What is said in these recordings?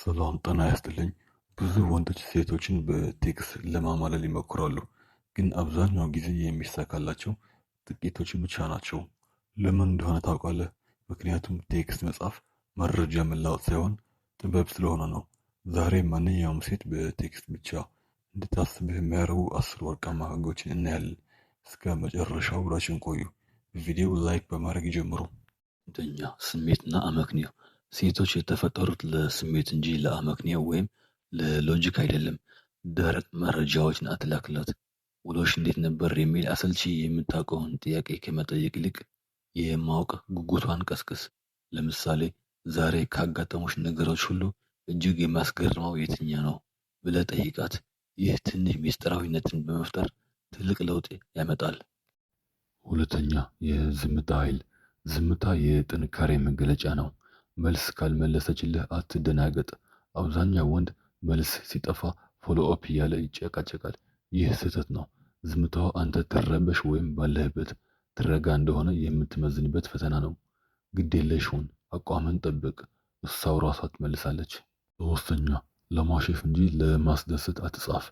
ሰላም ጤና ይስጥልኝ። ብዙ ወንዶች ሴቶችን በቴክስት ለማማለል ይሞክራሉ፣ ግን አብዛኛው ጊዜ የሚሳካላቸው ጥቂቶች ብቻ ናቸው። ለምን እንደሆነ ታውቃለህ? ምክንያቱም ቴክስት መጻፍ መረጃ መለዋወጥ ሳይሆን ጥበብ ስለሆነ ነው። ዛሬ ማንኛውም ሴት በቴክስት ብቻ እንድታስብህ የሚያደርጉ 10 ወርቃማ ህጎችን እናያለን። እስከ መጨረሻው አብራችሁን ቆዩ። ቪዲዮ ላይክ በማድረግ ይጀምሩ። አንደኛ፣ ስሜትና አመክንዮ። ሴቶች የተፈጠሩት ለስሜት እንጂ ለአመክንዮ ወይም ለሎጂክ አይደለም። ደረቅ መረጃዎችን አትላክላት። ውሎሽ እንዴት ነበር የሚል አሰልቺ የምታውቀውን ጥያቄ ከመጠየቅ ይልቅ የማወቅ ጉጉቷን ቀስቅስ። ለምሳሌ ዛሬ ካጋጠሙሽ ነገሮች ሁሉ እጅግ የሚያስገርመው የትኛው ነው ብለህ ጠይቃት። ይህ ትንሽ ሚስጥራዊነትን በመፍጠር ትልቅ ለውጥ ያመጣል። ሁለተኛ፣ የዝምታ ኃይል። ዝምታ የጥንካሬ መገለጫ ነው። መልስ ካልመለሰችልህ አትደናገጥ። አብዛኛው ወንድ መልስ ሲጠፋ ፎሎ አፕ እያለ ይጨቃጨቃል። ይህ ስህተት ነው። ዝምታዋ አንተ ትረበሽ ወይም ባለህበት ትረጋ እንደሆነ የምትመዝንበት ፈተና ነው። ግድ የለሽ ሁን፣ አቋምን ጠብቅ፣ እሷው ራሷ ትመልሳለች። ሶስተኛ፣ ለማሸፍ እንጂ ለማስደሰት አትጻፍ።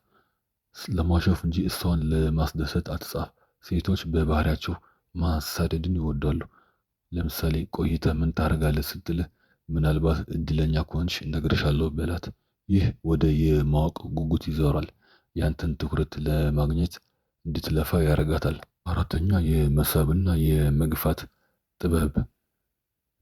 ለማሸፍ እንጂ እሷን ለማስደሰት አትጻፍ። ሴቶች በባህሪያቸው ማሳደድን ይወዳሉ። ለምሳሌ ቆይተህ ምን ታደርጋለህ ስትልህ ምናልባት እድለኛ ከሆንሽ እነግርሻለሁ በላት። ይህ ወደ የማወቅ ጉጉት ይዞራል። ያንተን ትኩረት ለማግኘት እንድትለፋ ያደርጋታል። አራተኛ፣ የመሳብና የመግፋት ጥበብ።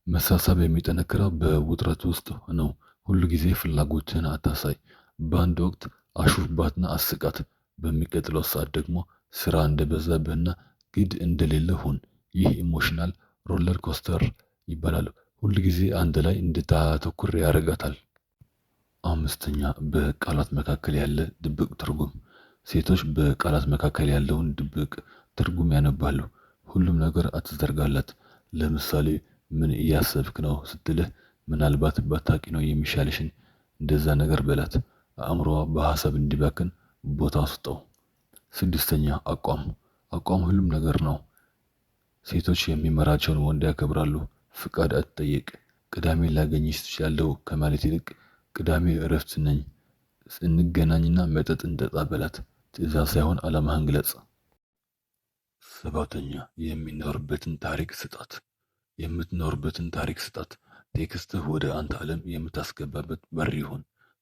መሳሳብ የሚጠነክረው በውጥረት ውስጥ ነው። ሁሉ ጊዜ ፍላጎትን አታሳይ። በአንድ ወቅት አሹፍባትና አስቃት። በሚቀጥለው ሰዓት ደግሞ ስራ እንደበዛብህና ግድ እንደሌለ ሁን። ይህ ኢሞሽናል ሮለር ኮስተር ይባላል። ሁል ጊዜ አንድ ላይ እንድታተኩር ያደርጋታል። አምስተኛ፣ በቃላት መካከል ያለ ድብቅ ትርጉም። ሴቶች በቃላት መካከል ያለውን ድብቅ ትርጉም ያነባሉ። ሁሉም ነገር አትዘርጋላት። ለምሳሌ ምን እያሰብክ ነው ስትልህ ምናልባት ባታቂ ነው የሚሻልሽን እንደዛ ነገር በላት። አእምሮዋ በሐሳብ እንዲባክን ቦታ ስጠው። ስድስተኛ፣ አቋም። አቋም ሁሉም ነገር ነው። ሴቶች የሚመራቸውን ወንድ ያከብራሉ። ፍቃድ አትጠይቅ። ቅዳሜ ላገኝሽ ትችላለሁ ከማለት ይልቅ ቅዳሜ እረፍት ነኝ፣ እንገናኝና መጠጥ እንጠጣ በላት። ትዕዛዝ ሳይሆን ዓላማህን ግለጽ። ሰባተኛ፣ የምትኖርበትን ታሪክ ስጣት። ቴክስትህ ወደ አንተ ዓለም የምታስገባበት በር ይሁን።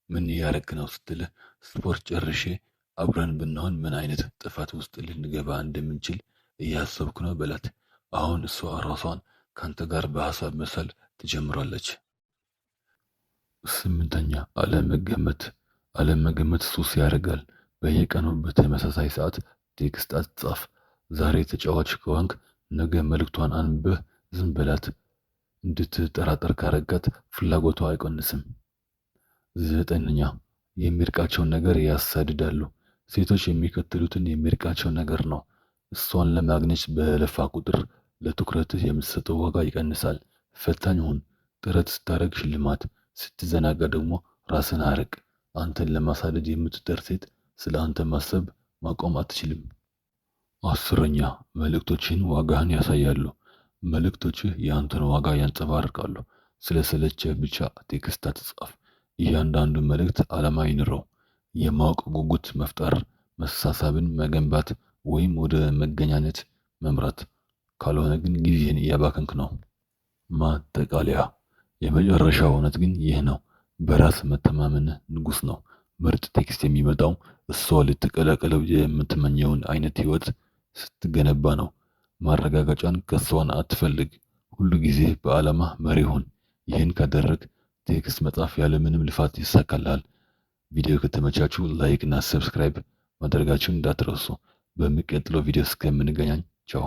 ምን እያረክ ነው ስትልህ ስፖርት ጨርሼ አብረን ብንሆን ምን አይነት ጥፋት ውስጥ ልንገባ እንደምንችል እያሰብኩ ነው በላት። አሁን እሷ ራሷን ካንተ ጋር በሐሳብ መሳል ትጀምራለች። ስምንተኛ፣ አለመገመት ሱስ ያደርጋል። በየቀኑ በተመሳሳይ ሰዓት ቴክስት አትጻፍ። ዛሬ ተጫዋች ከሆንክ ነገ መልእክቷን አንብበህ ዝም በላት። እንድትጠራጠር ካረጋት ፍላጎቷ አይቀንስም። ዘጠነኛ፣ የሚርቃቸውን ነገር ያሳድዳሉ። ሴቶች የሚከተሉትን የሚርቃቸው ነገር ነው። እሷን ለማግኘት በለፋ ቁጥር ለትኩረትህ የምትሰጠው ዋጋ ይቀንሳል። ፈታኝ ሁን። ጥረት ስታደርግ ሽልማት፣ ስትዘናጋ ደግሞ ራስን አርቅ። አንተን ለማሳደድ የምትጥር ሴት ስለ አንተ ማሰብ ማቆም አትችልም። አስረኛ፣ መልእክቶችን ዋጋህን ያሳያሉ። መልእክቶችህ የአንተን ዋጋ ያንጸባርቃሉ። ስለሰለቸህ ብቻ ቴክስት አትጻፍ። እያንዳንዱ መልእክት ዓላማ ይኑረው። የማወቅ ጉጉት መፍጠር፣ መሳሳብን መገንባት ወይም ወደ መገናኘት መምራት። ካልሆነ ግን ጊዜን እያባከንክ ነው። ማጠቃለያ፣ የመጨረሻው እውነት ግን ይህ ነው። በራስ መተማመንህ ንጉስ ነው። ምርጥ ቴክስት የሚመጣው እሷ ልትቀላቀለው የምትመኘውን አይነት ህይወት ስትገነባ ነው። ማረጋገጫን ከሷን አትፈልግ። ሁሉ ጊዜ በዓላማ መሪ ሁን። ይህን ካደረግ ቴክስት መጻፍ ያለምንም ልፋት ይሳካልሃል። ቪዲዮ ከተመቻችሁ ላይክ እና ሰብስክራይብ ማድረጋችሁን እንዳትረሱ። በሚቀጥለው ቪዲዮ እስከምንገናኝ ቻው።